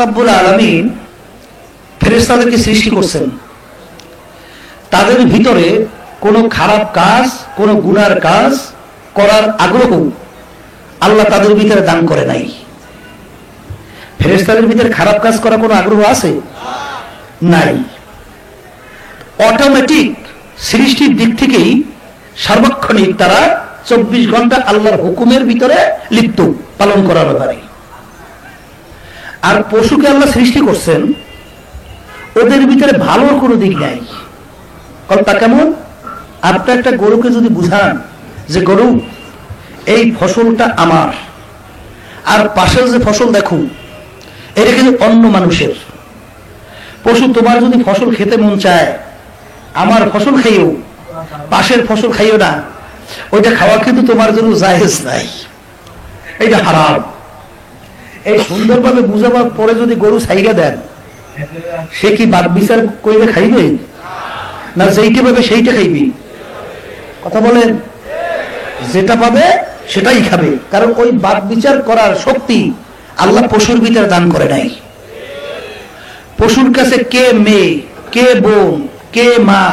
রাব্বুল আলামিন ফেরেশতাদেরকে সৃষ্টি করছেন, তাদের ভিতরে কোনো খারাপ কাজ, কোনো গুনার কাজ করার আগ্রহ আল্লাহ তাদের ভিতরে দান করে নাই। ফেরেশতাদের ভিতরে খারাপ কাজ করার কোনো আগ্রহ আছে? নাই। অটোমেটিক সৃষ্টির দিক থেকেই সার্বক্ষণিক তারা 24 ঘন্টা আল্লাহর হুকুমের ভিতরে লিপ্ত, পালন করার ব্যাপারে। আর পশুকে আল্লাহ সৃষ্টি করছেন, ওদের ভিতরে ভালোর কোনো দিক নাই। তা কেমন? আপনি একটা গরুকে যদি বুঝান যে গরু এই ফসলটা আমার, আর পাশের যে ফসল দেখো এটা কিন্তু অন্য মানুষের। পশু তোমার যদি ফসল খেতে মন চায়, আমার ফসল খাইও, পাশের ফসল খাইও না, ওইটা খাওয়া কিন্তু তোমার জন্য জায়েজ নাই, এটা হারাম। এই সুন্দরভাবে বুঝাবার পরে যদি গরু ছাইগা দেন, সে কি বাদ বিচার করে খাইবে না যেইটা পাবে সেইটা খাইবি? কথা বলেন, যেটা পাবে সেটাই খাবে, কারণ ওই বাদ বিচার করার শক্তি আল্লাহ পশুর ভিতরে দান করে নাই। পশুর কাছে কে মেয়ে, কে বোন, কে মা,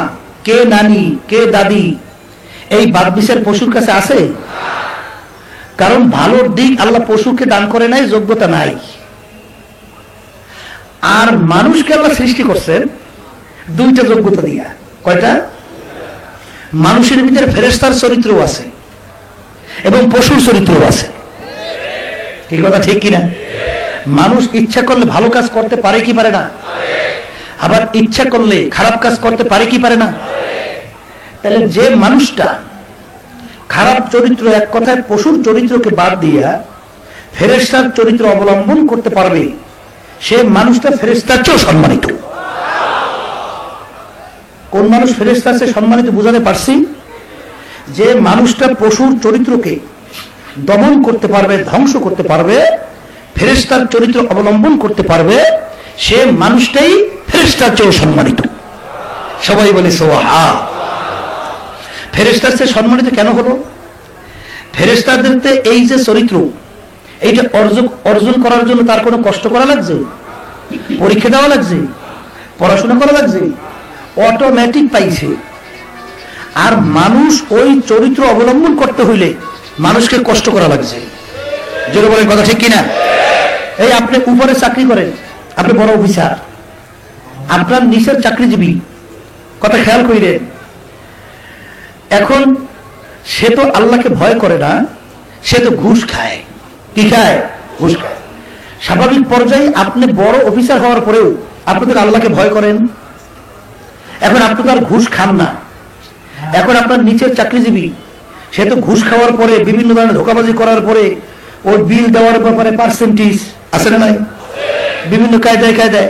কে নানি, কে দাদি, এই বাদ বিচার পশুর কাছে আছে? কারণ ভালোর দিক আল্লাহ পশুকে দান করে নাই, যোগ্যতা নাই। আর মানুষকে আল্লাহ সৃষ্টি করছেন দুইটা যোগ্যতা দিয়া। কয়টা? মানুষের ভিতরে ফেরেশতার চরিত্র আছে এবং পশুর চরিত্র আছে। ঠিক কথা ঠিক কিনা? মানুষ ইচ্ছা করলে ভালো কাজ করতে পারে কি পারে না? আবার ইচ্ছা করলে খারাপ কাজ করতে পারে কি পারে না? তাহলে যে মানুষটা খারাপ চরিত্র, এক কথায় পশুর চরিত্রকে বাদ দিয়া ফেরেশতার চরিত্র অবলম্বন করতে পারবে, সে মানুষটা ফেরেশতার চেয়েও সম্মানিত। কোন মানুষ ফেরেশতার চেয়ে সম্মানিত বুঝাতে পারছি? যে মানুষটা পশুর চরিত্রকে দমন করতে পারবে, ধ্বংস করতে পারবে, ফেরেশতার চরিত্র অবলম্বন করতে পারবে, সে মানুষটাই ফেরেশতার চেয়েও সম্মানিত। সবাই বলে সুবহান। ফেরেশতার চেয়ে সম্মানিত কেন হলো? ফেরেশতাদের এই যে চরিত্র, এইটা অর্জন করার জন্য তার কোনো কষ্ট করা লাগছে? পরীক্ষা দেওয়া লাগছে? পড়াশোনা করা লাগছে? অটোমেটিক পাইছে। আর মানুষ ওই চরিত্র অবলম্বন করতে হইলে মানুষকে কষ্ট করা লাগছে। জোরে বলেন, কথা ঠিক কিনা? এই আপনি উপরে চাকরি করেন, আপনি বড় অফিসার, আপনার নিচের চাকরিজীবী, কথা খেয়াল করিলেন। এখন সে তো আল্লাহকে ভয় করে না, সে তো ঘুষ খায়। কি খায়? ঘুষ খায়। স্বাভাবিক পর্যায়ে আপনি বড় অফিসার হওয়ার পরেও আপনি তো আল্লাহকে ভয় করেন। এখন আপনি তো আর ঘুষ খান না। এখন আপনার নিচের চাকরিজীবী, সে তো ঘুষ খাওয়ার পরে, বিভিন্ন ধরনের ধোঁকাবাজি করার পরে, ওর বিল দেওয়ার ব্যাপারে পার্সেন্টেজ আছে না নাই? বিভিন্ন কায়দায় কায়দায়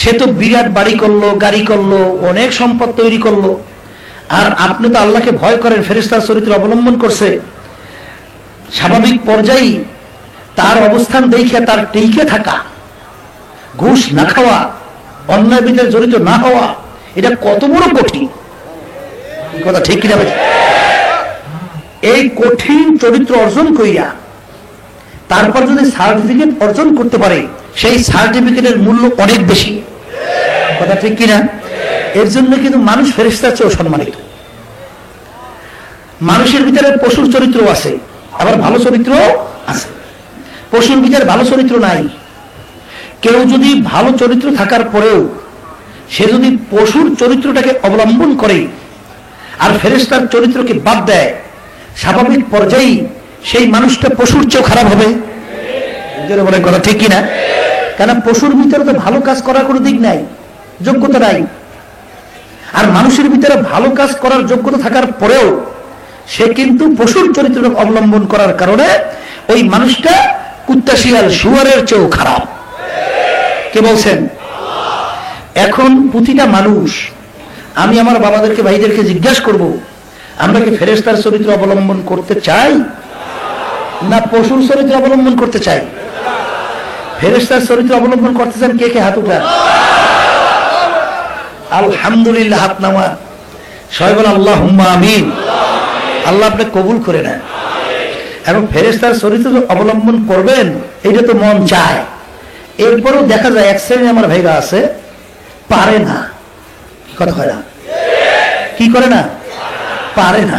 সে তো বিরাট বাড়ি করলো, গাড়ি করলো, অনেক সম্পদ তৈরি করলো। আর আপনি তো আল্লাহকে ভয় করেন, ফেরেশতার চরিত্র অবলম্বন করছে। স্বাভাবিক পর্যায়ে তার অবস্থান দেখে তার টিকে থাকা, ঘুষ না খাওয়া, অন্যায় বিধায় জড়িত না হওয়া, এটা কত বড় কঠিন। কথা ঠিক কিনা? এই কঠিন চরিত্র অর্জন করিয়া তারপর যদি সার্টিফিকেট অর্জন করতে পারে, সেই সার্টিফিকেটের মূল্য অনেক বেশি। কথা ঠিক কিনা? এর জন্য কিন্তু মানুষ ফেরেশতার চেয়েও সম্মানিত। মানুষের ভিতরে পশুর চরিত্র আছে, আবার ভালো চরিত্র আছে। পশুর ভিতরে ভালো চরিত্র নাই। কেউ যদি ভালো চরিত্র থাকার পরেও সে যদি পশুর চরিত্রটাকে অবলম্বন করে আর ফেরেশতার চরিত্রকে বাদ দেয়, স্বাভাবিক পর্যায়ে সেই মানুষটা পশুর চেয়েও খারাপ হবে। বলে কথা ঠিক কিনা? কেন? পশুর ভিতরে তো ভালো কাজ করার কোনো দিক নাই, যোগ্যতা নাই। আর মানুষের ভিতরে ভালো কাজ করার যোগ্যতা থাকার পরেও সে কিন্তু পশুর চরিত্র অবলম্বন করার কারণে ওই মানুষটা কুত্তা, শিয়াল, শুয়ারের চেয়েও খারাপ। কে বলছেন? এখন প্রতিটা মানুষ, আমি আমার বাবাদেরকে, ভাইদেরকে জিজ্ঞাসা করব, আমরা কি ফেরেশতার চরিত্র অবলম্বন করতে চাই না পশুর চরিত্র অবলম্বন করতে চাই? ফেরেশতার চরিত্র অবলম্বন করতে চান কে কে? হাত উঠান। আলহামদুলিল্লাহ, হাত নামা। সবাই বলেন আল্লাহুম্মা আমিন। আল্লাহ আপনি কবুল করে নেন। এবং ফেরেশতার চরিত্র অবলম্বন করবেন, এটা তো মন চায়। এরপরেও দেখা যায় এক শ্রেণী আমার ভাইরা আছে পারে না, কথা হয় না, কি করে না, পারে না,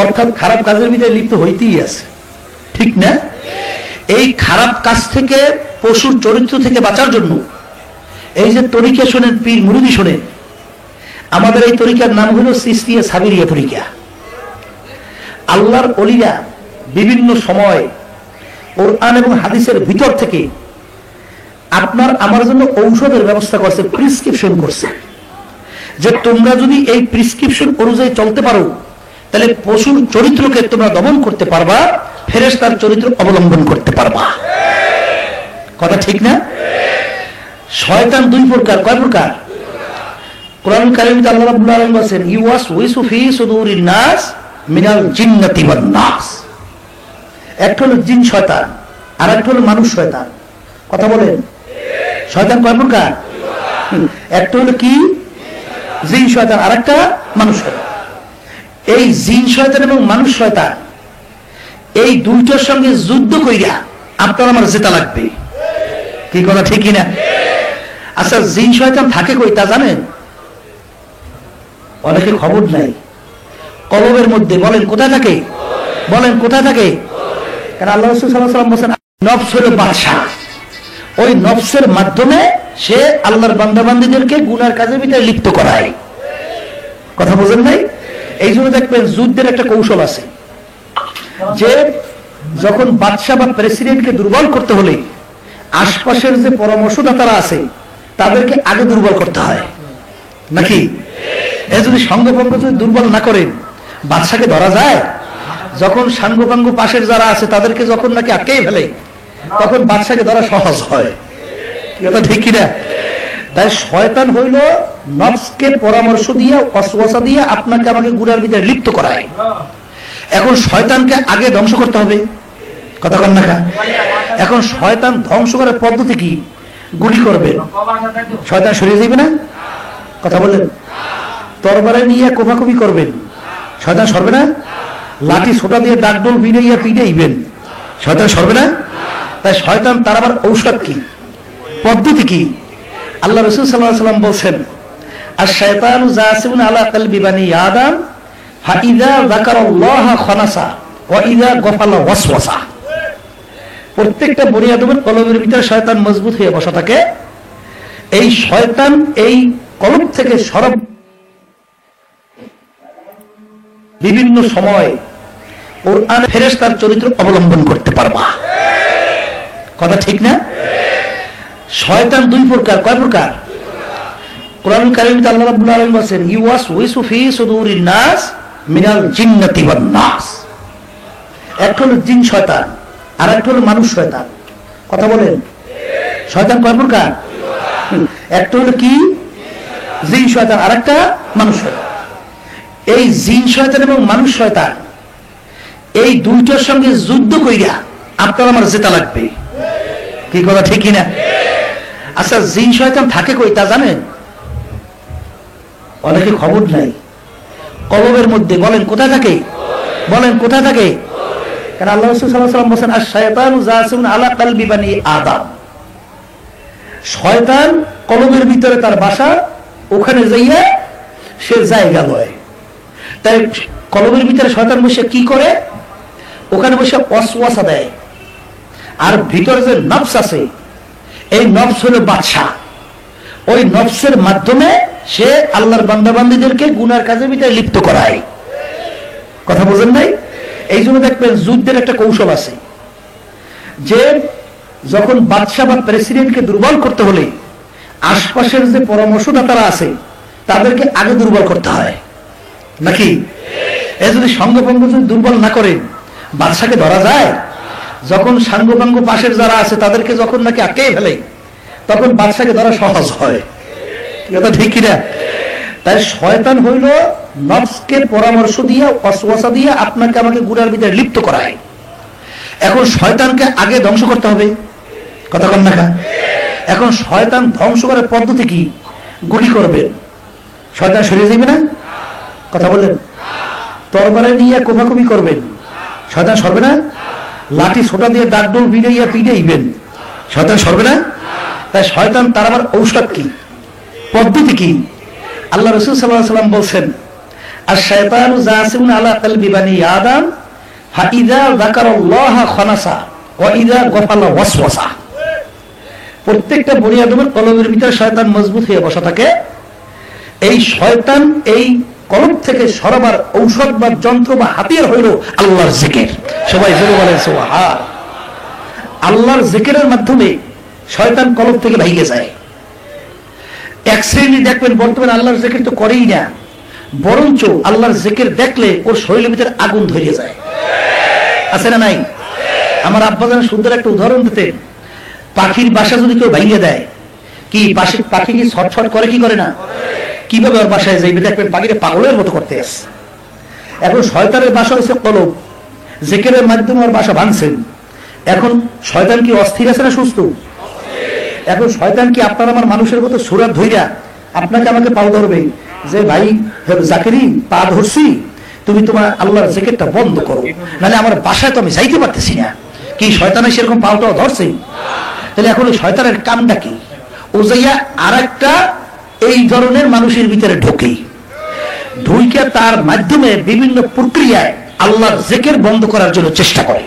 অর্থাৎ খারাপ কাজের ভিতরে লিপ্ত হইতেই আছে, ঠিক না? এই খারাপ কাজ থেকে, পশুর চরিত্র থেকে বাঁচার জন্য এই যে তরিকা শোনেন, পীর মুরিদি শোনেন, আমাদের এই তরিকার নাম হলো চিশতিয়া সাবিরিয়া তরিকা। আল্লাহর ওলিরা বিভিন্ন সময় কোরআন এবং হাদিসের ভিতর থেকে আপনার আমার জন্য ঔষধের ব্যবস্থা করছে, প্রিসক্রিপশন করছে, যে তোমরা যদি এই প্রিসক্রিপশন অনুযায়ী চলতে পারো তাহলে পশুর চরিত্রকে তোমরা দমন করতে পারবা, ফেরেশতার চরিত্র অবলম্বন করতে পারবা। কথা ঠিক না? শয়তান দুই প্রকার, কয় প্রকার? কোরআন কারীমে আল্লাহ রাব্বুল আলামিন বলেন ইউওয়াসওয়িসু ফি সুদুরিন নাস মিনাল জিন্নাতি ওয়ান নাস। একটা হলো জিন শয়তান, আর একটা হলো মানুষ শয়তান। কথা বলেন, শয়তান কয় প্রকার? একটা হলো কি? জিন শয়তান, আর একটা মানুষ শয়তান। এই জিন শয়তান এবং মানুষ শয়তান এই দুইটার সঙ্গে যুদ্ধ কইরা আপনার আমার জেতা লাগবে, কি কথা ঠিক কিনা? আচ্ছা, জিন শয়তান থাকে কই তা জানেন? অনেকে খবর নাই। কলবের মধ্যে। বলেন কোথায় থাকে? বলেন কোথায় থাকে? কারণ আল্লাহ রাসূল সাল্লাল্লাহু আলাইহি ওয়াসাল্লাম বলেন নফস হলো বাদশা। ওই নফসের মাধ্যমে সে আল্লাহর বান্দাবান্দীদেরকে গুনার কাজের ভিতরে লিপ্ত করায়। কথা বুঝেন নাই? এই জন্য দেখবেন যুদ্ধের একটা কৌশল আছে, যে যখন বাদশা বা প্রেসিডেন্টকে দুর্বল করতে হলে আশপাশের যে পরামর্শদাতারা আছে তাদেরকে আগে দুর্বল করতে হয়, নাকি? এ যদি সঙ্গভঙ্গ যদি দুর্বল না করেন বাদশাকে ধরা যায়? যখন সাঙ্গপাঙ্গ পাশের যারা আছে তাদেরকে যখন নাকি আটকেই ফেলে তখন বাদশাকে ধরা সহজ হয়, এটা ঠিক কিনা? তাই শয়তান হইল নফসকে পরামর্শ দিয়ে, ওয়াসওয়াসা দিয়ে আপনাকে আমাকে গুনার ভিতরে লিপ্ত করায়। এখন শয়তানকে আগে ধ্বংস করতে হবে, কথা কন না? এখন শয়তান ধ্বংস করার পদ্ধতি কি? গুলি করবেন, শয়তান সরিয়ে যাবে না? কথা বললেন। তরবারে নিয়ে কোপাকুপি করবেন, শয়তান সরবে না? লাঠি ছোটা দিয়ে ডাকডোল পিড়াইয়া পিড়াইবেন, শয়তান সরবে না? তাই শয়তান তার আবার ঔষধ কি, পদ্ধতি কি? আল্লাহ রাসূল সাল্লাল্লাহু আলাইহি ওয়াসাল্লাম বলেন আশ-শায়তানু জাসিমুন আলা কলবি বানি আদম ফাইযা যাকারাল্লাহ খানাসা ওয়া ইযা গাফালা ওয়াসওয়াসা। প্রত্যেকটা বনি আদমের কলবের ভিতরে শয়তান মজবুত হয়ে বসা থাকে। এই শয়তান এই কলব থেকে সরব বিভিন্ন সময় কোরআন ফেরেশতার চরিত্র অবলম্বন করতে পারবা, কথা ঠিক না? শয়তান দুই প্রকার, কয় প্রকার? কোরআন কারীমে আল্লাহ রাব্বুল আলামিন বলেন ইউওয়াসওয়িসু ফি সুদুরিন নাস মিনাল জিন্নাতি ওয়ান নাস। একটা হলো জিন শয়তান, আর একটা হলো মানুষ শয়তান। কথা বলেন, শয়তান কয় প্রকার? একটা হলো কি? জিন শয়তান, আর একটা মানুষ শয়তান। এই জিন শয়তান এবং মানুষ শয়তান এই দুইটার সঙ্গে যুদ্ধ কইরা আপনার আমার জেতা লাগবে, কি কথা ঠিক কিনা? আচ্ছা, জিন শয়তান থাকে কই তা জানেন? অনেকে খবর নাই। কলবের মধ্যে। বলেন কোথায় থাকে? বলেন কোথায় থাকে? কারণ আল্লাহ রাসূল সাল্লাল্লাহু আলাইহি ওয়াসাল্লাম বলেন আশ-শায়তানু জাসিমুন আলা কলবি বানি আদম। শয়তান কলবের ভিতরে তার বাসা, ওখানে যাইয়া সে জায়গা লয়। তাই কলবের ভিতরে শয়তান বসে কি করে? ওখানে বসে ওয়াসওয়াসা দেয়। আর ভিতরে যে নফস আছে, এই নফস হলো বাদশা। ওই নফসের মাধ্যমে সে আল্লাহর বান্দাবান্দীদেরকে গুনার কাজের ভিতরে লিপ্ত করায়। কথা বুঝেন নাই? এই জন্য দেখবেন যুদ্ধের একটা কৌশল আছে, যে যখন বাদশা বা প্রেসিডেন্টকে দুর্বল করতে হলে আশপাশের যে পরামর্শদাতারা আছে তাদেরকে আগে দুর্বল করতে হয়, নাকি? এ যদি সঙ্গভঙ্গ যদি দুর্বল না করেন বাদশাকে ধরা যায়? যখন সাঙ্গপাঙ্গ পাশের যারা আছে তাদেরকে যখন নাকি আটকেই ফেলে তখন বাদশাকে ধরা সহজ হয়, এটা ঠিক কিনা? তাই শয়তান হইল নফসকে পরামর্শ দিয়ে, ওয়াসওয়াসা দিয়ে আপনাকে আমাকে গুনার ভিতরে লিপ্ত করায়। এখন শয়তানকে আগে ধ্বংস করতে হবে, কথা কন না? এখন শয়তান ধ্বংস করার পদ্ধতি কি? গুলি করবেন, শয়তান সরিয়ে যাবে না? কথা বললেন। তরবারে নিয়ে কোপাকুপি করবেন, শয়তান সরবে না? লাঠি ছোটা দিয়ে ডাকডোল পিড়াইয়া পিড়াইবেন, শয়তান সরবে না? তাই শয়তান তার আবার ঔষধ কি, পদ্ধতি কি? আল্লাহ রাসূল সাল্লাল্লাহু আলাইহি ওয়াসাল্লাম বলছেন, আশ-শায়তানু জাসিমুন আলা কলবি বানি আদম ফাইযা যাকারাল্লাহ খানাসা ওয়া ইযা গাফালা ওয়াসওয়াসা। প্রত্যেকটা বনি আদমের কলবের ভিতরে শয়তান মজবুত হয়ে বসা থাকে। এই শয়তান এই কলব থেকে সরাবার ঔষধ বা যন্ত্র বা হাতিয়ার হইল আল্লাহর জিকির। সবাই জোরে বলেন সুবহান। আল্লাহর জিকিরের মাধ্যমে শয়তান কলব থেকে ভাইগে যায়। এক শ্রেণী দেখবেন বর্তমানে আল্লাহর জিকির তো করেই না, বরঞ্চ আল্লাহর জিকির দেখলে ওর শরীরের ভিতরে আগুন ধরে যায়। আছে না নাই? আমার আব্বাজান সুন্দর একটা উদাহরণ দিতেন, পাখির বাসা যদি কেউ ভাঙিয়ে দেয়, কি পাখি কি ছটফট করে কি করে না? কিভাবে ওর বাসায় যাইবে দেখবেন পাখিটা পাগলের মতো করতে আসে। এখন শয়তানের বাসা হচ্ছে কলব, জিকিরের মাধ্যমে ওর বাসা ভাঙছেন। এখন শয়তান কি অস্থির আছে না সুস্থ? এখন শয়তান কি আপনার আমার মানুষের মতো সুরাত ধইরা আপনাকে আমাকে পাও ধরবে যে ভাই জাকিরি পা ধরছি, তুমি তোমার আল্লাহর জিকিরটা বন্ধ করো, নাহলে আমার বাসায় তো আমি যাইতে পারতেছি না। কি শয়তানের সেরকম পাওটাও ধরছে? তাহলে এখন ওই শয়তানের কামটা কি? ও যাইয়া আর একটা এই ধরনের মানুষের ভিতরে ঢুকে তার মাধ্যমে বিভিন্ন প্রক্রিয়ায় আল্লাহর জিকির বন্ধ করার জন্য চেষ্টা করে।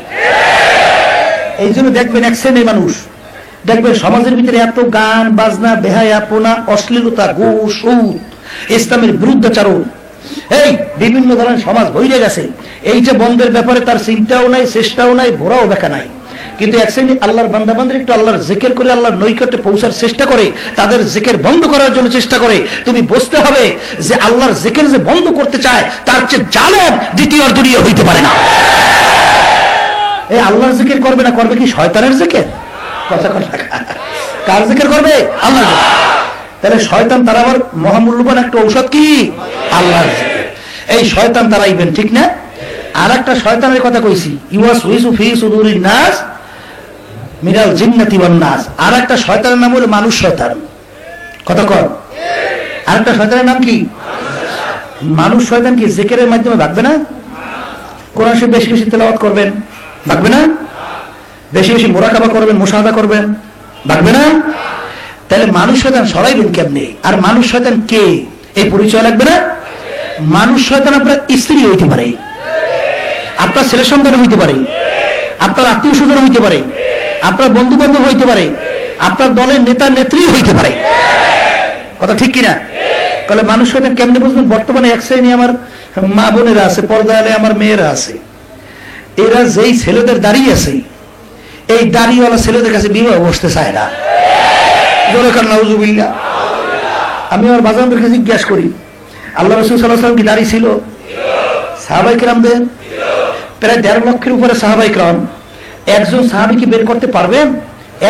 এই জন্য দেখবেন এক শ্রেণীর মানুষ, দেখবেন সমাজের ভিতরে এত গান বাজনা, বেহায়াপনা, অশ্লীলতা, ঘুষ, সুদ, ইসলামের বিরুদ্ধাচরণ, এই বিভিন্ন ধরনের সমাজ ভরে গেছে। এইটা বন্ধের ব্যাপারে তার চিন্তাও নাই, চেষ্টাও নাই, ভোরাও দেখা নাই। কিন্তু এক শ্রেণী আল্লাহর বান্দাবান্দি একটু আল্লাহর জিকির করে আল্লাহর নৈকট্যে পৌঁছার চেষ্টা করে, তাদের জিকির বন্ধ করার জন্য চেষ্টা করে। তুমি বুঝতে হবে যে আল্লাহর জিকির যে বন্ধ করতে চায় তার চেয়ে জালেম দ্বিতীয় আর দুনিয়া হইতে পারে না। এই আল্লাহর জিকির করবে না, করবে কি শয়তানের জিকির? কথা কথা কার জিকির করবে? আল্লাহর জিকির। তাহলে শয়তান তারা আবার মহামূল্যবান একটা ঔষধ কি? আল্লাহর জিকির। এই শয়তান তারাইবেন, ঠিক না? আর একটা শয়তানের কথা কইছি, ইউয়াসউইসু ফি সুদুরিন নাস মিনাল জিন্নাতি ওয়ান নাস। আর একটা শয়তানের নাম হলো মানুষ শয়তান। কথা কর। আর একটা শয়তানের নাম কি? মানুষ শয়তান। কি জিকিরের মাধ্যমে ভাগবে না? কোরআন শরীফ বেশি বেশি তেলাওয়াত করবেন, ভাগবে না? বেশি বেশি মুরাকাবা করবেন, মুশাহাদা করবেন, ভাগবে না? তাহলে মানুষ শয়তান সরাইবেন কেমনে? আর মানুষ শয়তান কে এই পরিচয় লাগবে না? মানুষ শয়তান আপনার স্ত্রী হইতে পারে, আপনার ছেলে সন্তান হইতে পারে, আপনার আত্মীয় স্বজন হইতে পারে, আপনার বন্ধু বান্ধব হইতে পারে, আপনার দলের নেতা নেত্রী হইতে পারে। কথা ঠিক কিনা? তাহলে মানুষ শয়তান কেমনে বুঝবেন? বর্তমানে এক শ্রেণী আমার মা বোনেরা আছে, পর্দায় আমার মেয়েরা আছে, এরা যেই ছেলেদের দাঁড়িয়ে আছে, এই দাড়িওয়ালা ছেলেদের কাছে বিবাহ বসতে চায় না। আমি আমার বাজারদের কাছে জিজ্ঞাসা করি, আল্লাহ রাসূল সাল্লাল্লাহু আলাইহি ওয়াসাল্লাম কি দাড়ি ছিল? সাহাবায়ে কেরামদের প্রায় ১.৫ লক্ষের উপরে সাহাবায়ে কেরাম, একজন সাহাবী কি বের করতে পারবেন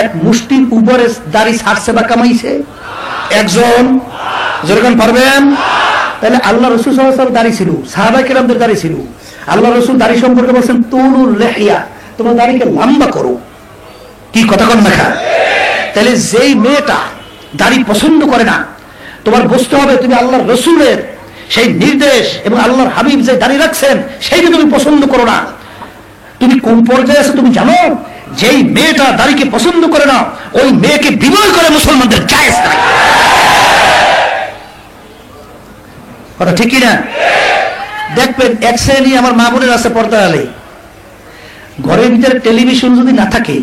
এক মুষ্টির উপরে দাড়ি ছাড়ছে বা কামাইছে? একজন? যেরকম পারবেন? তাহলে আল্লাহ রাসূল সাল্লাল্লাহু আলাইহি ওয়াসাল্লাম দাড়ি ছিল, সাহাবায়ে কেরামদের দাড়ি ছিল। আল্লাহ রাসূল দাড়ি সম্পর্কে বলেন তুলুল লিহিয়া, তোমার দাড়িকে লম্বা করো। কি কথা কন না? তাহলে যেই মেয়েটা দাড়ি পছন্দ করে না, তোমার বুঝতে হবে তুমি আল্লাহর রাসূলের সেই নির্দেশ এবং আল্লাহর হাবিব যে দাড়ি রাখছেন সেইটা তুমি পছন্দ করো না। তুমি কোন পর্যায়ে আছো তুমি জানো? যেই মেয়েটা দাড়িকে পছন্দ করে না, ওই মেয়েকে বিবাহ করে মুসলমানদের জায়েজ নাই। কথা ঠিক কিনা? দেখবেন এক শ্রেণী আমার মা বোনের আছে পর্দা আলে, ঘরের ভিতরে টেলিভিশন যদি না থাকে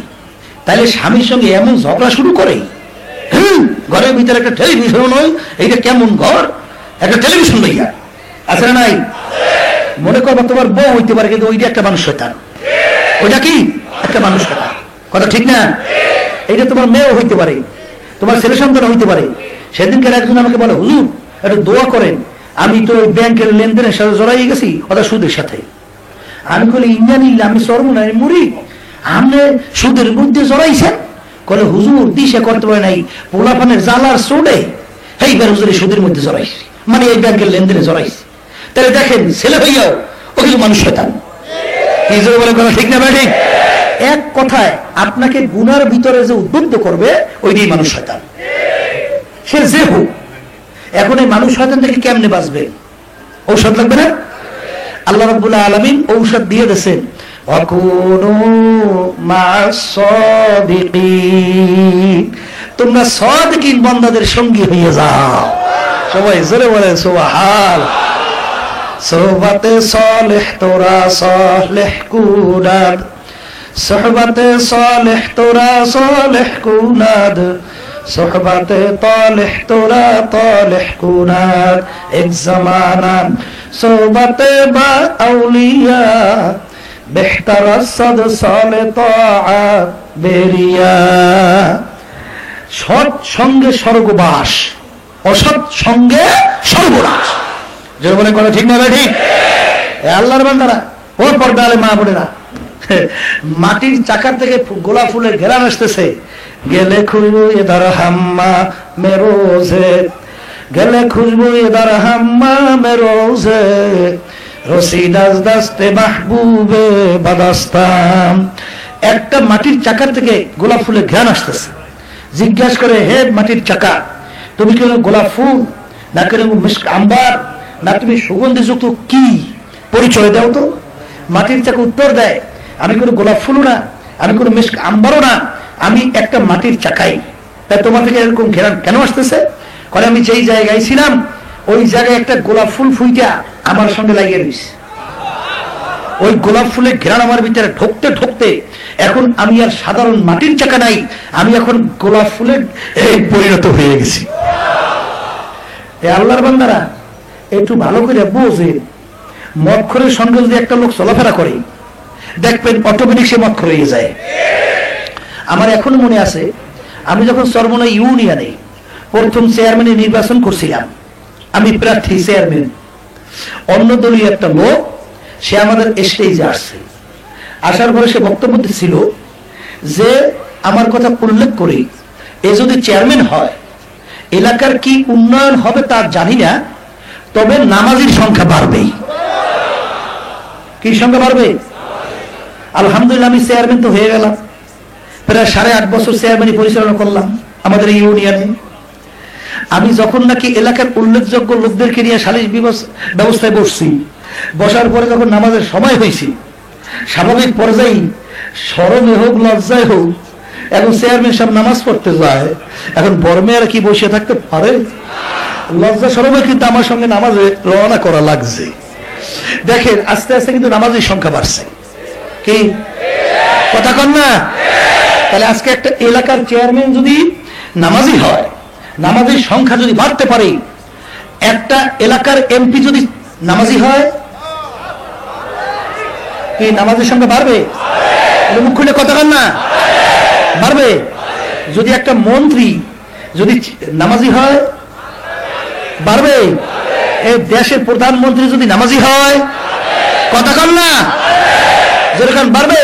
তাহলে স্বামীর সঙ্গে এমন ঝগড়া শুরু করে, ঘরের ভিতরে একটা টেলিভিশন নয়, এইটা কেমন ঘর, একটা টেলিভিশন লইয়া আছে না নাই? মনে করবো তোমার বউ হইতে পারে, কিন্তু ওইটা একটা মানুষ শয়তান। ওইটা কি? একটা মানুষ শয়তান। কথা ঠিক না? এইটা তোমার মেয়েও হইতে পারে, তোমার ছেলে সন্তান হইতে পারে। সেদিনকার একজন আমাকে বলে, হুজুর একটু দোয়া করেন, আমি তো ব্যাংকের লেনদেনের সাথে জড়াই গেছি, ওটা সুদের সাথে। আমি বলি ইন্ডিয়ান, আমি সর্বনাই মুড়ি, আপনি সুদের মধ্যে জড়াইছেন? করে হুজুর দিশা করতে পারে নাই, পোলাপানের জ্বালার চোটে এইবার হুজুর সুদের মধ্যে জড়াইছি, মানে এই ব্যাংকের লেনদেনে জড়াইছি। তাহলে দেখেন ছেলে হইয়াও ওই মানুষ শয়তান। বলে কথা ঠিক না? ঠিক। এক কথায় আপনাকে গুনার ভিতরে যে উদ্বুদ্ধ করবে ওইটাই মানুষ শয়তান, সে যে হোক। এখন এই মানুষ শয়তান থেকে কেমনে বাঁচবে? ঔষধ লাগবে না? আল্লাহ রাব্বুল আলামিন ঔষধ দিয়ে দিয়েছেন, ওয়াকুনু মা'আস-সাদিকিন, তোমরা সাদিকিন বান্দাদের সঙ্গী হয়ে যাও। সবাই জোরে বলে সুবহান। সোহবতে সালেহ তোরা সালেহ কুনাদ, সোহবতে সালেহ তোরা সালেহ কুনাদ, সোহবতে তালেহ তোরা তালেহ কুনাদ। এক জামানা সোহবতে বা আউলিয়া, বেহতর সদ সালে তাআত বেরিয়া। সৎ সঙ্গে স্বর্গবাস, অসৎ সঙ্গে সর্বনাশ। যে বলে কথা ঠিক না ঠিক? আল্লাহর বান্দারা, ও পর্দালে মা বোনেরা, মাটির চাকার থেকে গোলাপ ফুলের ঘেরান আসতেছে। গেলে খুশবু এদার হাম্মা মেরোজে, গেলে খুশবু এদার হাম্মা মেরোজে, রসিদাস দাস্তে মাহবুবে বাদাস্তাম। একটা মাটির চাকার থেকে গোলাপ ফুলের ঘ্রাণ আসতেছে। জিজ্ঞাসা করে, হে মাটির চাকা, তুমি কেন গোলাপ ফুল, না কেন মিস্ক আম্বার, না তুমি সুগন্ধিযুক্ত কি, পরিচয় দাও তো। মাটির চাকা উত্তর দেয়, আমি কোনো গোলাপ ফুলও না, আমি কোনো মিস্ক আম্বারও না, আমি একটা মাটির চাকাই। তাই তোমার থেকে এরকম ঘেরান কেন আসতেছে? কারণ আমি যেই জায়গায় ছিলাম ওই জায়গায় একটা গোলাপ ফুল ফুইটা আমার সঙ্গে লাগিয়ে দিয়েছে। ওই গোলাপ ফুলের ঘেরান আমার ভিতরে ঢুকতে ঢুকতে এখন আমি আর সাধারণ মাটির চাকা নাই, আমি এখন গোলাপ ফুলের পরিণত হয়ে গেছি। আল্লাহর বান্দারা, একটু ভালো করে বোঝে, মদখোরের সঙ্গে যদি একটা লোক চলাফেরা করে, দেখবেন অটোমেটিক সে মদখোর হয়ে যায়। আমার এখন মনে আছে, আমি যখন চরমোনাই ইউনিয়নে প্রথম চেয়ারম্যানের নির্বাচন করছিলাম, আমি প্রার্থী চেয়ারম্যান, অন্য দলীয় একটা লোক সে আমাদের স্টেজে আসছে। আসার পরে সে বক্তব্য ছিল যে আমার কথা উল্লেখ করে এ যদি চেয়ারম্যান হয় এলাকার কি উন্নয়ন হবে তা জানি না, তবে নামাজির সংখ্যা বাড়বে। কি সংখ্যা বাড়বে? আলহামদুলিল্লাহ, আমি চেয়ারম্যান তো হয়ে গেলাম, প্রায় 8.5 বছর চেয়ারম্যানি পরিচালনা করলাম আমাদের এই ইউনিয়নে। আমি যখন নাকি এলাকার উল্লেখযোগ্য লোকদেরকে নিয়ে সালিশ ব্যবস্থায় বসছি, বসার পরে যখন নামাজের সময় হয়েছে, স্বাভাবিক পর্যায়ে শরমে হোক লজ্জায় হোক, এখন চেয়ারম্যান সাহেব নামাজ পড়তে যায়, এখন বড় মেয়েরা কি বসে থাকতে পারে? লজ্জা শরমে কিন্তু আমার সঙ্গে নামাজে রওনা করা লাগছে। দেখেন আস্তে আস্তে কিন্তু নামাজের সংখ্যা বাড়ছে। কি কথা কন না? তাহলে আজকে একটা এলাকার চেয়ারম্যান যদি নামাজি হয়, নামাজের সংখ্যা যদি বাড়তে পারে, একটা এলাকার এমপি যদি নামাজি হয়, কি নামাজের সংখ্যা বাড়বে? মুখ খুলে কথা কন না, বাড়বে। যদি একটা মন্ত্রী যদি নামাজি হয়, বাড়বে। এই দেশের প্রধানমন্ত্রী যদি নামাজি হয়, কথা কন না, যেরকম বাড়বে।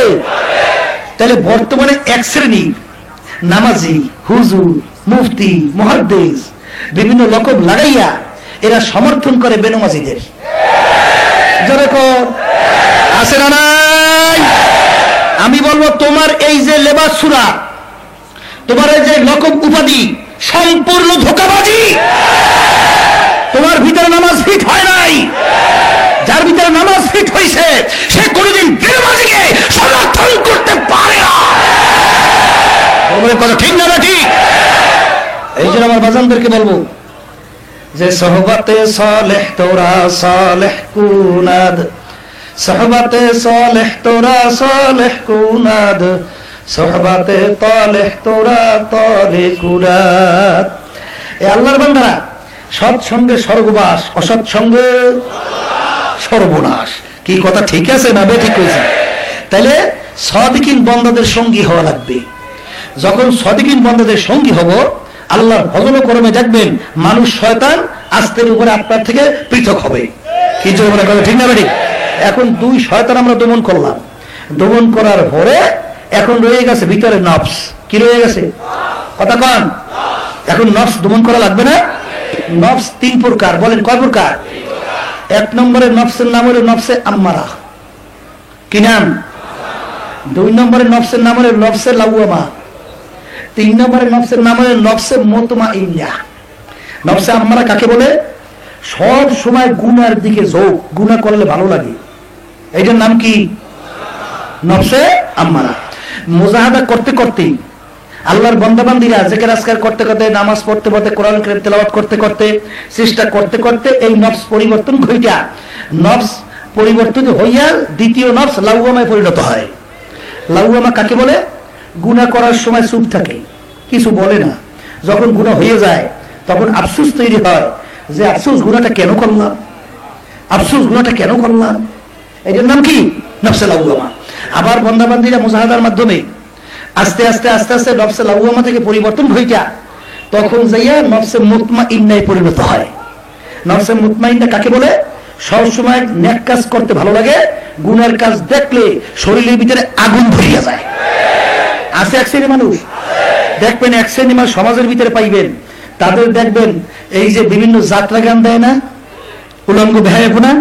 তাহলে বর্তমানে এক শ্রেণী নামাজি, হুজুর, মুফতি, মুহাদ্দিস বিভিন্ন লকব লাগাইয়া এরা সমর্থন করে বেনামাজিদের। যেরকম আছে না নাই? আমি বলবো, তোমার এই যে লেবাস সুরা, তোমার এই যে লকব উপাধি, সম্পূর্ণ ধোঁকাবাজি। তোমার ভিতরে নামাজ ফিট হয় নাই। যার ভিতরে নামাজ ফিট হয়েছে সে কোনোদিন বেনামাজিকে সমর্থন করতে পারে না। কথা ঠিক না ঠিক? এই জন্য আমার বাজানদেরকে বলবো যে সোহবতে সালেহ তোরা সালেহ কুনাদ, সোহবতে সালেহ তোরা সালেহ কুনাদ, সোহবতে তালেহ তোরা তালে কুনাদ। এই আল্লাহর বান্দারা, সৎ সঙ্গে স্বর্গবাস, অসৎ সঙ্গে সর্বনাশ। কি কথা ঠিক আছে না ঠিক হয়েছে? তাইলে সাদিকিন বান্দাদের সঙ্গী হওয়া লাগবে। যখন সাদিকিন বান্দাদের সঙ্গী হব, আল্লাহর ভজন করমে দেখবেন মানুষ শয়তান আস্তের উপরে আপনার থেকে পৃথক হবে। কি মনে করে ঠিক না ঠিক? এখন 2 শয়তান আমরা দমন করলাম, দমন করার পরে এখন রয়ে গেছে ভিতরে নফস। কি রয়ে গেছে? কথা কন। এখন নফস দমন করা লাগবে না? নফস 3 প্রকার। বলেন কয় প্রকার? 1 নম্বরের নফসের নাম হলো নফসে আম্মারা। কি নাম? 2 নম্বরের নফসের নাম হলো নফসে লাওয়ামা। 3 নম্বরের নফসের নাম হলো নফসে মুতমাইন্না। নফসে আম্মারা কাকে বলে? সব সময় গুনার দিকে ঝোঁক, গুনাহ করলে ভালো লাগে, এইটার নাম কি? নফসে আম্মারা। মুজাহাদা করতে করতে আল্লাহর বান্দাবান্দীরা জিকির আজকার করতে করতে, নামাজ পড়তে পড়তে, কোরআন কারীম তেলাওয়াত করতে করতে, চেষ্টা করতে করতে এই নফস পরিবর্তন ঘইটা, নফস পরিবর্তন হইয়া দ্বিতীয় নফস লাউয়ামায় পরিণত হয়। লাউয়ামা কাকে বলে? গুনাহ করার সময় চুপ থাকে, কিছু বলে না। যখন গুনাহ হয়ে যায় তখন আফসোস তৈরি হয় যে আফসোস, গুনাহটা কেন করলাম, আফসোস গুনাহটা কেন করলাম। এটার নাম কি? নফসে লাউয়ামা। আবার বান্দাবান্দীরা মুজাহাদার মাধ্যমে আস্তে আস্তে আস্তে আস্তে নফসে লাউয়ামা থেকে পরিবর্তন হইটা তখন যাইয়া নফসে মুতমাইন্নায় পরিণত হয়। নফসে মুতমাইন্না কাকে বলে? সব সময় নেক কাজ করতে ভালো লাগে, গুনার কাজ দেখলে শরীরের ভিতরে আগুন ধরিয়া যায়। আছে এক শ্রেণী মানুষ, দেখবেন এক শ্রেণী মানুষ সমাজের ভিতরে পাইবেন, তাদের দেখবেন এই যে বিভিন্ন যাত্রা গান দেয় না, উলঙ্গ বেহায়াপনা,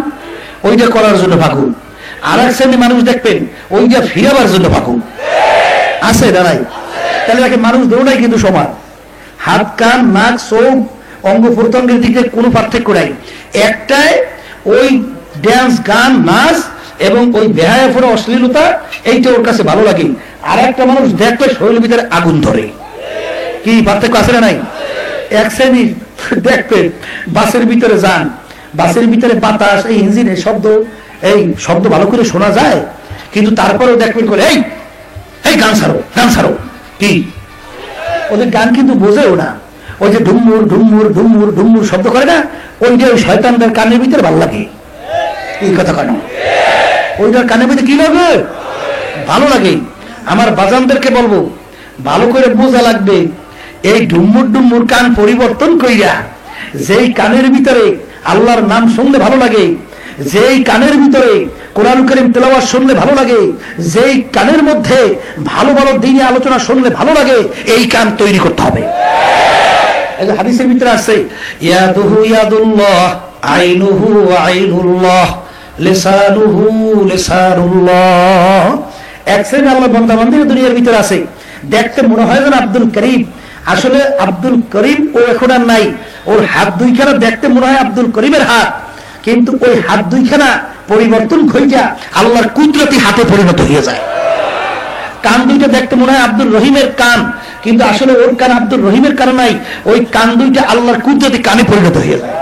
ওইটা করার জন্য ভাগুন। আর এক শ্রেণী মানুষ দেখবেন ওইটা ফিরাবার জন্য ভাগুন। আছে দাঁড়াই, তাহলে দেখেন মানুষ দৌড়াই কিন্তু সমান, হাত কান নাক চোখ অঙ্গ প্রত্যঙ্গের দিকে কোনো পার্থক্য নাই। একটাই ওই ড্যান্স গান নাচ এবং ওই বেহায়াপনা অশ্লীলতা, এইটা ওর কাছে ভালো লাগে। আর একটা মানুষ দেখলে শরীরের ভিতরে আগুন ধরে। কি পার্থক্য আছে না নাই? এক শ্রেণী দেখবেন বাসের ভিতরে যান, বাসের ভিতরে বাতাস, এই ইঞ্জিনের শব্দ, এই শব্দ ভালো করে শোনা যায়, কিন্তু তারপরেও দেখবেন করে এই এই গান ছাড়ো, গান ছাড়ো। কি ওদের গান কিন্তু বোঝেও না, ওই যে ঢুমুর ঢুমুর ঢুমুর ঢুমুর শব্দ করে না, ওইটা ওই শয়তানদের কানের ভিতরে ভালো লাগে। এই কথা কেন? ওইটার কানের ভিতরে কি লাগে? ভালো লাগে। আমার বাজানদেরকে বলবো, ভালো করে বোঝা লাগবে, এই ঢুমুর ঢুমুর কান পরিবর্তন কইরা যেই কানের ভিতরে আল্লাহর নাম শুনলে ভালো লাগে, যেই কানের ভিতরে কোরআন কারীম তেলাওয়াত শুনলে ভালো লাগে, যেই কানের মধ্যে ভালো ভালো দ্বীনি আলোচনা শুনলে ভালো লাগে, এই কান তৈরি করতে হবে। এই যে হাদিসের ভিতরে আছে, ইয়াদুহু ইয়াদুল্লাহ, আইনুহু আইনুল্লাহ, লিসানুহু লিসানুল্লাহ। এক শ্রেণী আল্লাহর বান্দাবান্দী দুনিয়ার ভিতরে আছে, দেখতে মনে হয় যেন আব্দুল করিম, আসলে আব্দুল করিম ও এখন আর নাই। ওর হাত দুইখানা দেখতে মনে হয় আব্দুল করিমের হাত, কিন্তু ওই হাত দুইখানা পরিবর্তন হইয়া আল্লাহর কুদরতি হাতে পরিণত হয়ে যায়। কান দুইটা দেখতে মনে হয় আব্দুল রহিমের কান, কিন্তু আসলে ওর কান আব্দুল রহিমের কান নাই, ওই কান দুইটা আল্লাহর কুদরতি কানে পরিণত হয়ে যায়।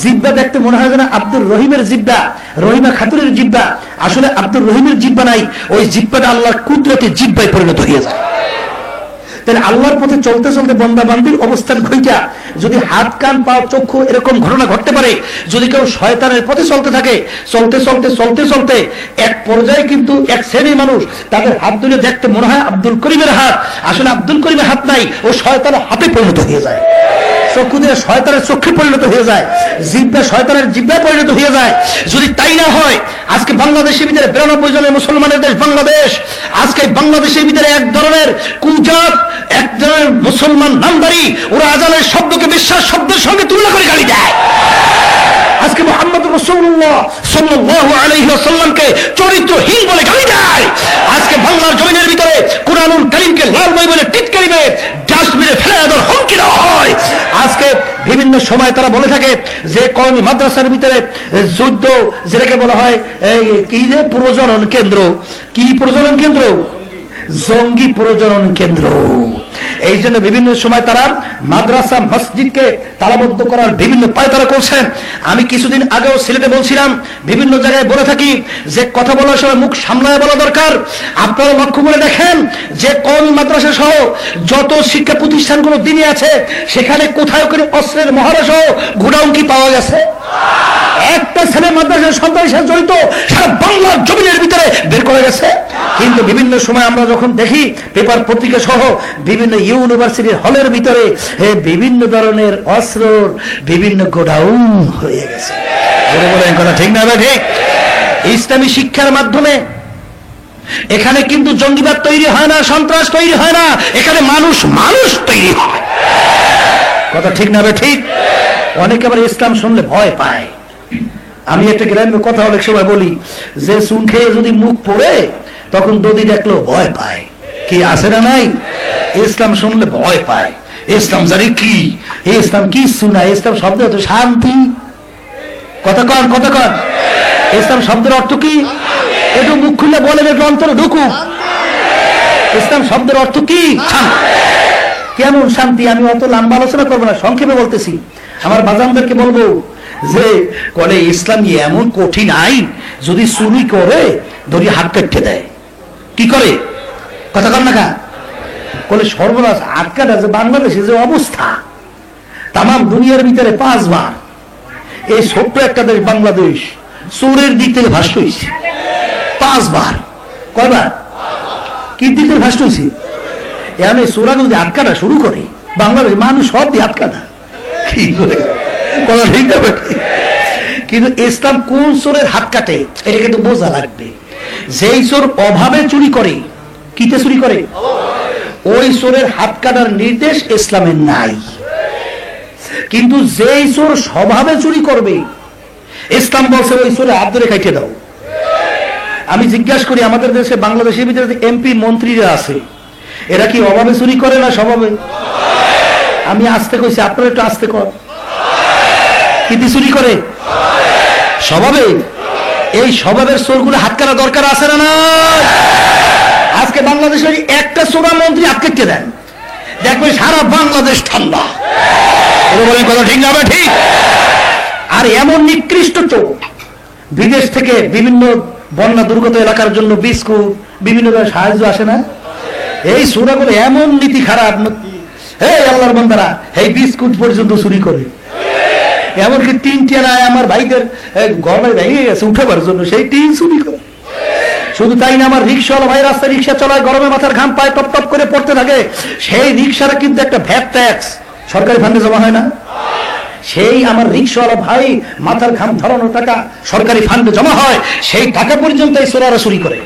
জিব্বা দেখতে মনে হয় যেন আব্দুল রহিমের জিব্বা, রহিমা খাতুনের জিব্বা, আসলে আব্দুল রহিমের জিব্বা নাই, ওই জিব্বাটা আল্লাহর কুদরতি জিব্বায় পরিণত হয়ে যায়। তাহলে আল্লাহর পথে চলতে চলতে বান্দা বান্দির অবস্থান ঘইটা যদি হাত কান পা চক্ষু এরকম ঘটনা ঘটতে পারে, যদি কেউ শয়তানের পথে চলতে থাকে, চলতে চলতে চলতে চলতে এক পর্যায়ে কিন্তু এক শ্রেণীর মানুষ তাদের হাত দুলে দেখতে মনে হয় আব্দুল করিমের হাত, আসলে আব্দুল করিমের হাত নাই, ও শয়তানের হাতে পরিণত হয়ে যায়। চক্ষু দিয়ে শয়তানের চক্ষে পরিণত হয়ে যায়, জিব্বা শয়তানের জিব্বায় পরিণত হয়ে যায়। যদি তাই না হয়, আজকে বাংলাদেশের ভিতরে 92 জনের মুসলমানের দেশ বাংলাদেশ, আজকে বাংলাদেশের ভিতরে এক ধরনের কুজাত, এক ধরনের মুসলমান নামদারি, ওরা আজানের শব্দকে বিশ্বাস শব্দের সঙ্গে তুলনা করে গালি দেয়। আজকে মুহাম্মদ রাসূলুল্লাহ সাল্লাল্লাহু আলাইহি ওয়াসাল্লামকে চরিত্রহীন বলে গালি দেয়। আজকে বাংলার জমিনের ভিতরে কুরআনুল কারীমকে লালমাই বলে টিটকারি মেরে ডাস্টবিনে ফেলে দেওয়ার হুমকি দেওয়া হয়। আজকে বিভিন্ন সময় তারা বলে থাকে যে কওমি মাদ্রাসার ভিতরে যুদ্ধ, যেটাকে বলা হয় এই কি যে প্রজনন কেন্দ্র, কি প্রজনন কেন্দ্র? জঙ্গি প্রজনন কেন্দ্র। এই জন্য বিভিন্ন সময় তারা মাদ্রাসা মসজিদকে তালাবদ্ধ করার বিভিন্ন পায় তারা করছেন। আমি কিছুদিন আগেও সিলেটে বলছিলাম, বিভিন্ন জায়গায় বলে থাকি যে কথা বলার সময় মুখ সামলায় বলা দরকার। আপনারা লক্ষ্য করে দেখেন যে কওমি মাদ্রাসা সহ যত শিক্ষা প্রতিষ্ঠানগুলো দিনে আছে, সেখানে কোথায় করে অস্ত্রের মহড়া সহ গোডাউন কি পাওয়া গেছে? একটা ছেলে মাদ্রাসার সন্তানের সাথে জড়িত সারা বাংলার জমিনের ভিতরে বের করে গেছে। কিন্তু বিভিন্ন সময় আমরা যখন দেখি পেপার পত্রিকা সহ বিভিন্ন ইউনিভার্সিটির হলের ভিতরে বিভিন্ন ধরনের অস্ত্রর বিভিন্ন গোডাউন হয়ে গেছে। বলেন কথা ঠিক না? ঠিক। ইসলামী শিক্ষার মাধ্যমে এখানে কিন্তু জঙ্গিবাদ তৈরি হয় না, সন্ত্রাস তৈরি হয় না, এখানে মানুষ মানুষ তৈরি হয়। কথা ঠিক না? ঠিক। অনেকে আবার ইসলাম শুনলে ভয় পায়। আমি একটা গ্রামের কথা অনেক সময় বলি যে চুন খেয়ে যদি মুখ পড়ে তখন দদি দেখলেও ভয় পায়। কি আছে না নাই? ইসলাম শুনলে ভয় পায়। ইসলাম জানি কি, ইসলাম কি শুনা, ইসলাম শব্দ হতো শান্তি। কথা কন, কথা কন। ইসলাম শব্দের অর্থ কি? একটু মুখ খুলে বলেন, একটু অন্তরে ঢুকুক। ইসলাম শব্দের অর্থ কি? কেমন শান্তি? আমি অত লম্বা আলোচনা করবো না, সংক্ষেপে বলতেছি। আমার বাজানদেরকে বলবো যে বলে ইসলাম এমন কঠিন আইন, যদি চুরি করে ধরি হাত কেটে দেয়। কি করে? কথা কর না কা বলে সর্বনাশ। হাত কাটা যে বাংলাদেশে যে অবস্থা, তাম দুনিয়ার ভিতরে 5 বার এই ছোট্ট একটা দেশ বাংলাদেশ চোরের দিক থেকে ভাষ্ট হয়েছে 5 বার। কয়বার? কি দিক থেকে ভাষ্ট হয়েছে? এখন এই চোরা যদি হাত কাটা শুরু করে, বাংলাদেশ মানুষ সব দিয়ে হাত কাটা। কি করে? কিন্তু ইসলাম কোন চোরের হাত কাটে এটা কিন্তু বোঝা লাগবে। যেই চোর অভাবে চুরি করে, কিতে চুরি করে, ওই চোরের হাত কাটার নির্দেশ ইসলামে নাই। কিন্তু যেই চোর স্বভাবে চুরি করবে, ইসলাম বলছে ওই চোরে হাত ধরে কাটে দাও। আমি জিজ্ঞাসা করি, আমাদের দেশে বাংলাদেশের ভিতরে এমপি মন্ত্রীরা আছে, এরা কি অভাবে চুরি করে না স্বভাবে? আমি আস্তে কইছি, আপনারা একটু আস্তে কর। কি চুরি করে? স্বভাবে। এই স্বভাবের চোরগুলো হাত কাটা দরকার আছে না? আজকে বাংলাদেশের একটা চোরা মন্ত্রী হাত কেটে দেন, দেখবেন সারা বাংলাদেশ ঠান্ডা। কথা ঠিক না? ঠিক। আর এমন নিকৃষ্ট চোর, বিদেশ থেকে বিভিন্ন বন্যা দুর্গত এলাকার জন্য বিস্কুট বিভিন্ন ধরনের সাহায্য আসে না? এই চোরাগুলো এমন নীতি খারাপ, এই আল্লাহর বান্দারা এই বিস্কুট পর্যন্ত চুরি করে। এমনকি 3 টিয়ানায় আমার ভাইদের গরমে ভেঙে গেছে উঠাবার জন্য, সেই টিন চুরি করে। শুধু তাই না, আমার রিক্সাওয়ালা ভাই রাস্তায় রিক্সা চলায়, গরমে মাথার ঘাম পায় টপ টপ করে পড়তে থাকে, সেই রিক্সাটা কিন্তু একটা ভ্যাট ট্যাক্স সরকারি ফান্ডে জমা হয় না? সেই আমার রিক্সাওয়ালা ভাই মাথার ঘাম ধরানোর টাকা সরকারি ফান্ডে জমা হয়, সেই টাকা পর্যন্ত এই চোরারা চুরি করে।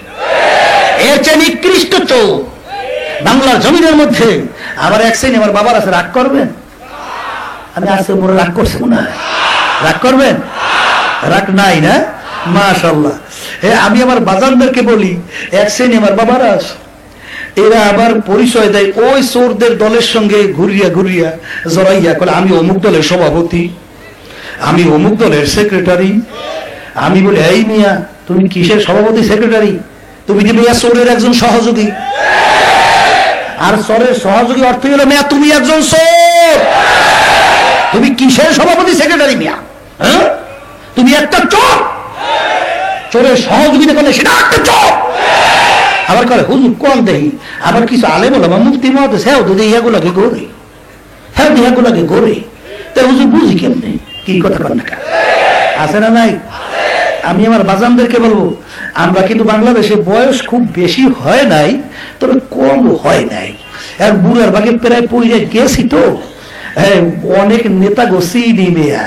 এর চেয়ে নিকৃষ্ট চোর বাংলার জমিনের মধ্যে আমার এক শ্রেণী আমার বাবার আছে। রাগ করবেন? আমি আজকে মনে রাগ করছি মনে হয়। রাগ করবেন? রাগ নাই না? মাশাআল্লাহ। আমি আমার বাজানদেরকে বলি, এক শ্রেণী আমার বাবারা আছে, এরা আবার পরিচয় দেয় ওই চোরদের দলের সঙ্গে ঘুরিয়া ঘুরিয়া জড়াইয়া করে, আমি অমুক দলের সভাপতি, আমি অমুক দলের সেক্রেটারি। আমি বলি, এই মিয়া তুমি কিসের সভাপতি সেক্রেটারি? তুমি যে মিয়া চোরের একজন সহযোগী। আর চোরের সহযোগী অর্থ হলো মিয়া তুমি একজন চোর। তুমি কিসের সভাপতি সেক্রেটারি মিয়া? হ্যাঁ, তুমি একটা চোর। চোরের সহযোগিতা করলে সেটা একটা চোর। আবার করে হুজুর কোন দেহি, আবার কিছু আলেম ওলামা মুফতি মহাদেশ, হ্যাঁ তো ইহাগুলাকে গড়ে, হ্যাঁ ইহাগুলাকে গড়ে। তাই হুজুর বুঝি কেমনে? কি কথা কর না আছে না নাই? আমি আমার বাজানদেরকে বলবো, আমরা কিন্তু বাংলাদেশে বয়স খুব বেশি হয় নাই, তবে কম হয় নাই। আর বুড়ার বাগে প্রায় পড়ে গেছি তো, অনেক নেতা গোসি নিবেয়া।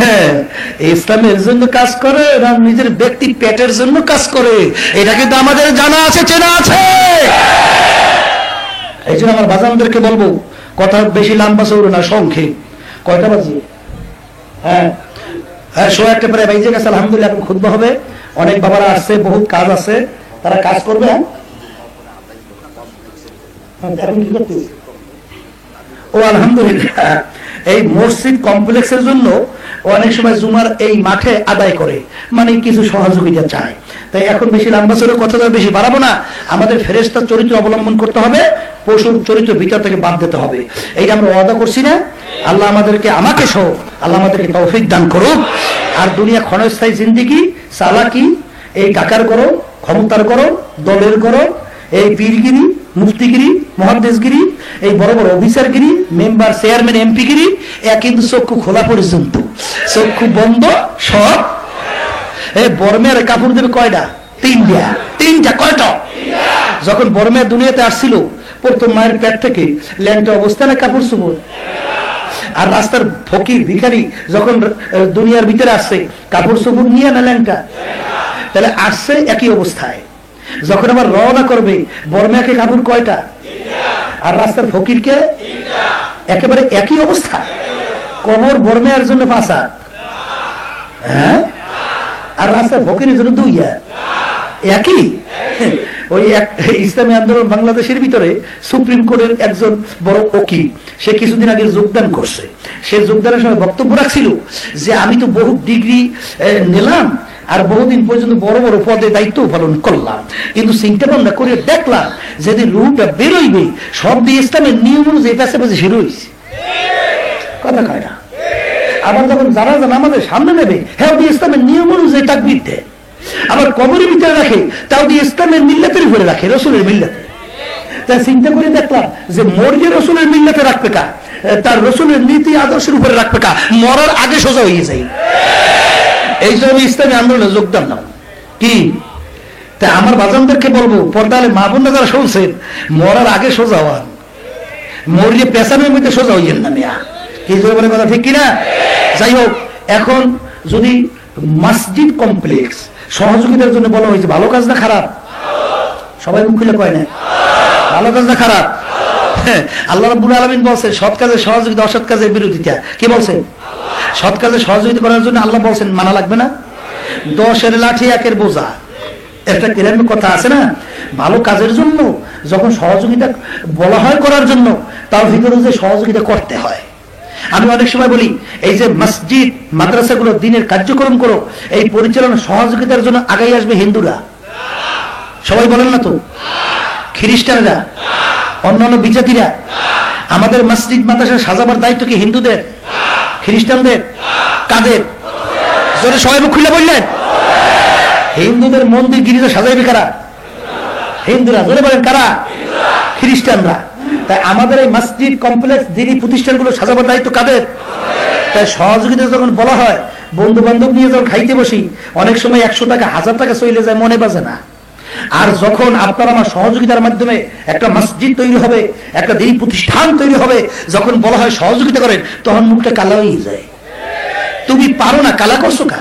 হ্যাঁ, ইসলামের জন্য কাজ করে না নিজের ব্যক্তি পেটের জন্য কাজ করে, এটা কিন্তু আমাদের জানা আছে, চেনা আছে। এই জন্য আমার বাজানদেরকে বলবো, কথা বেশি লম্বা চৌড়ো না, সংক্ষেপ। কয়টা বাজে? হ্যাঁ হ্যাঁ, 1:15 প্রায় বেজে গেছে। আলহামদুলিল্লাহ, এখন খুতবা হবে। অনেক বাবারা আসছে, বহুত কাজ আছে, তারা কাজ করবে। ও আলহামদুলিল্লাহ, এই মসজিদ কমপ্লেক্সের জন্য অনেক সময় জুমার এই মাঠে আদায় করে, মানে কিছু সহযোগিতা চায়। তাই এখন বেশি লম্বা চলে কথা বেশি বাড়াবো না। আমাদের ফেরেশতার চরিত্র অবলম্বন করতে হবে, পশুর চরিত্র ভিতর থেকে বাদ দিতে হবে। এইটা আমরা ওয়াদা করছি না? আল্লাহ আমাদেরকে, আমাকে সহ আল্লাহ আমাদেরকে তৌফিক দান করুক। আর দুনিয়া ক্ষণস্থায়ী জিন্দেগি, চালাকি, এই টাকার করো, ক্ষমতার করো, দলের করো, এই পীরগিরি, মুফতিগিরি, মহাদেশগিরি, এই বড় বড় অফিসারগিরি, মেম্বার, চেয়ারম্যান, এমপিগিরি, কিন্তু চক্ষু খোলা পর্যন্ত, চক্ষু বন্ধ সব। বর্মের কাপড় দেবে কয়টা? 3টা। কয়টা? যখন বর্মের দুনিয়াতে আসছিল, প্রথম মায়ের পেট থেকে ল্যাংটা অবস্থানে কাপড় চুপড়। আর রাস্তার ফকির ভিখারি যখন দুনিয়ার ভিতরে আসছে, কাপড় চুপড় নিয়ে না ল্যাংটা, তাহলে আসছে একই অবস্থায়। যখন আবার রওনা করবে, বর্মাকে কাপড় কয়টা? আর রাস্তার ফকিরকে একেবারে একই অবস্থা। কোমর বর্মের জন্য 5 হাত, হ্যাঁ, আর রাস্তার ফকিরের জন্য 2 হাত। একই। ওই ইসলামী আন্দোলন বাংলাদেশের ভিতরে সুপ্রিম কোর্টের একজন বড় উকিল, সে কিছুদিন আগে যোগদান করছে। সে যোগদানের সময় বক্তব্য রাখছিল যে আমি তো বহু ডিগ্রি নিলাম, আর বহুদিন পর্যন্ত বড় বড় পদে দায়িত্ব পালন করলাম, কিন্তু চিন্তা ভাবনা করে দেখলাম যেদিন রুহটা বেরোইবে সব দিয়ে ইসলামের নিয়ম অনুযায়ী পেছে পেছে শুরু হয়েছে। কথা কয় না? আবার যখন জানাজা আমাদের সামনে নেবে, হ্যাঁ দিয়ে ইসলামের নিয়ম অনুযায়ী তাকবীর দেয়। আবার কবরের ভিতরে রাখে, তাও দিয়ে ইসলামের মিল্লাতের উপরে রাখে, রসুলের মিল্লাতে। তাই চিন্তা করে দেখলাম যে মরলে রসুলের মিল্লাতে রাখবে কা, তার রসুলের নীতি আদর্শের উপরে রাখবে কা, মরার আগে সোজা হয়ে যায়। এই জন্য ইসলামী আন্দোলনে যোগদান নাও কি। তাই আমার বাজানদেরকে বলবো, পর্দালে মা বোনরা যারা শুনছেন, মরার আগে সোজা হওয়ান, মরলে পেছানোর মধ্যে সোজা হইয়েন না মিয়া। কি বলে কথা ঠিক কিনা? যাই হোক, এখন যদি মসজিদ কমপ্লেক্স সহযোগিতার জন্য বলা হয়েছে, ভালো কাজ না খারাপ? সবাই মুখ খুলে কয় না ভালো কাজ না খারাপ? আল্লাহ রাব্বুল আলামিন বলছেন সৎ কাজে সহযোগিতা, অসৎ কাজের বিরোধিতা। কি বলছেন? সৎ কাজে সহযোগিতা করার জন্য আল্লাহ বলছেন মানা লাগবে না। 10 লাঠি 1 বোঝা, একটা কিরকম কথা আছে না? ভালো কাজের জন্য যখন সহযোগিতা বলা হয় করার জন্য, তার ভিতরে যে সহযোগিতা করতে হয়। আমি অনেক সময় বলি, এই যে মসজিদ মাদ্রাসাগুলো দিনের কার্যক্রম করো, এই পরিচালনা সহযোগিতার জন্য আগাই আসবে হিন্দুরা। সবাই বলেন না তো? খ্রিস্টানরা, অন্যান্য বিজাতিরা। আমাদের মসজিদ মাদ্রাসা সাজাবার দায়িত্ব কি হিন্দুদের, খ্রিস্টানদের, কাদের? জোরে সবাই মুখ খুলে বললেন। হিন্দুদের মন্দির গিরিজা সাজাইবে কারা? হিন্দুরা। জোরে বলেন কারা? খ্রিস্টানরা। তাই আমাদের এই মসজিদ কমপ্লেক্স দিনী প্রতিষ্ঠানগুলো সাজাবার দায়িত্ব কাদের? তাই সহযোগিতা যখন বলা হয়, বন্ধু বান্ধব নিয়ে যখন খাইতে বসি, অনেক সময় 100 টাকা 1000 টাকা চলে যায়, মনে বাজে না। আর যখন আপনার আমার সহযোগিতার মাধ্যমে একটা মসজিদ তৈরি হবে, একটা দিনী প্রতিষ্ঠান তৈরি হবে, যখন বলা হয় সহযোগিতা করেন, তখন মুখটা কালা হয়ে যায়। তুমি পারো না, কালা করছো কা?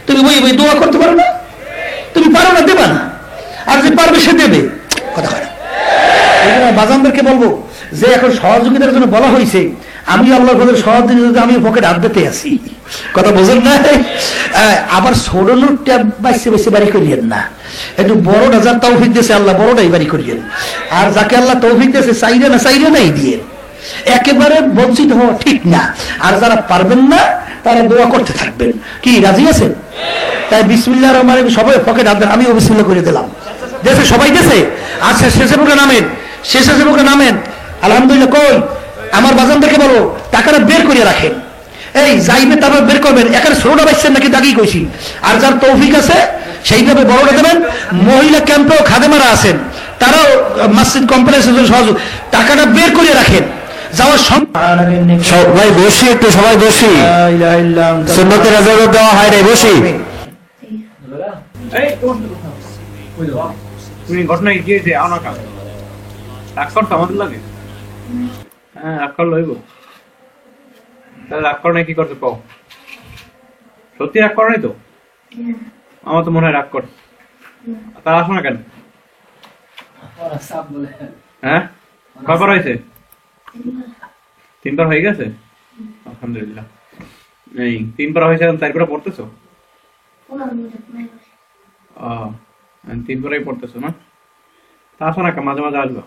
তুমি ওই দোয়া করতে পারো না? তুমি পারো না, দেবা না। আর যে পারবে সে দেবে। কথা হয় না? বাজানদেরকে বলবো যে এখন সহযোগিতার জন্য বলা হয়েছে, আমি আল্লাহর ঘরের সহযোগিতা, আমি পকেট হাত দিতে আছি। কথা বোঝেন না? আবার ছোট নোটটা বাইসে বাইসে বাড়ি করিয়েন না, একটু বড়টা যার তৌফিক দিয়েছে আল্লাহ, বড়টাই বাড়ি করিয়েন। আর যাকে আল্লাহ তৌফিক দিয়েছে চাইরে না চাইরে নাই দিয়ে একেবারে বঞ্চিত হওয়া ঠিক না। আর যারা পারবেন না তারা দোয়া করতে থাকবেন। কি রাজি আছেন? তাই বিসমিল্লাহির রহমানির রহিম সবাই পকেট হাত দেন, আমিও বিসমিল্লাহ করে দিলাম। দেশে সবাই দেশে আচ্ছা, শেষে মুখে নামেন, শেষে মুখে নামেন। আলহামদুলিল্লাহ। কই আমার বাজানদেরকে বলো টাকাটা বের করে রাখেন। এই যাইবে তারপর বের করবেন। এখানে ছোটটা পাইছেন নাকি দাগি কইছি। আর যার তৌফিক আছে সেইভাবে বড়টা দেবেন। মহিলা ক্যাম্পেও খাদেমারা আছেন, তারাও মসজিদ কমপ্লেক্সের জন্য সহযোগ, টাকাটা বের করে রাখেন। যাওয়ার সবাই বসি, একটু সবাই বসি, সুন্নতের ইজাজত দেওয়া হয় রে, বসি। তুমি ঘটনা কি হয়েছে? আও না কাজ রাগ করতো আমাদের লাগে? হ্যাঁ, রাগ কর লইব। তাহলে রাগ কর নাই কি করতে পাও? সত্যি রাগ কর নাই তো? আমার তো মনে হয় রাগ কর। তার আসো না কেন? হ্যাঁ, কয়বার হয়েছে? 3বার হয়ে গেছে। আলহামদুলিল্লাহ। এই 3বার হয়েছে, 4বার পড়তেছো? 3বারই পড়তেছো না? তা আসো না, মাঝে মাঝে আসবা।